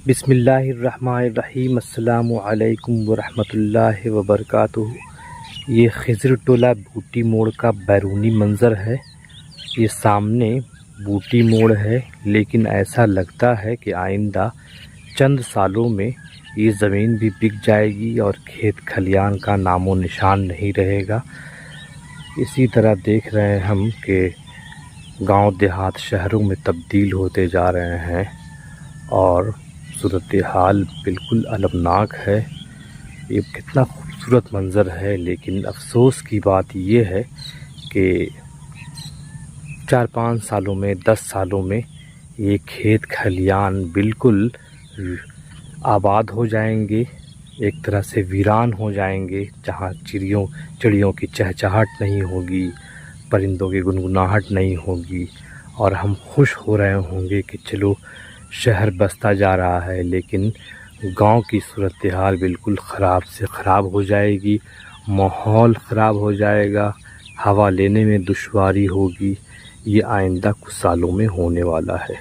بسم اللہ الرحمن الرحیم۔ السلام علیکم ورحمۃ اللہ وبرکاتہ۔ یہ خضر ٹولہ بوٹی موڑ کا بیرونی منظر ہے۔ یہ سامنے بوٹی موڑ ہے، لیکن ایسا لگتا ہے کہ آئندہ چند سالوں میں یہ زمین بھی بک جائے گی اور کھیت کھلیان کا نام و نشان نہیں رہے گا۔ اسی طرح دیکھ رہے ہیں ہم کہ گاؤں دیہات شہروں میں تبدیل ہوتے جا رہے ہیں اور صورتحال بالکل المناک ہے۔ یہ کتنا خوبصورت منظر ہے، لیکن افسوس کی بات یہ ہے کہ 4-5 سالوں میں 10 سالوں میں یہ کھیت کھلیان بالکل آباد ہو جائیں گے، ایک طرح سے ویران ہو جائیں گے، جہاں چڑیوں کی چہچہاہٹ نہیں ہوگی، پرندوں کی گنگناہٹ نہیں ہوگی، اور ہم خوش ہو رہے ہوں گے کہ چلو شہر بستا جا رہا ہے، لیکن گاؤں کی صورتحال بالکل خراب سے خراب ہو جائے گی، ماحول خراب ہو جائے گا، ہوا لینے میں دشواری ہوگی۔ یہ آئندہ کچھ سالوں میں ہونے والا ہے۔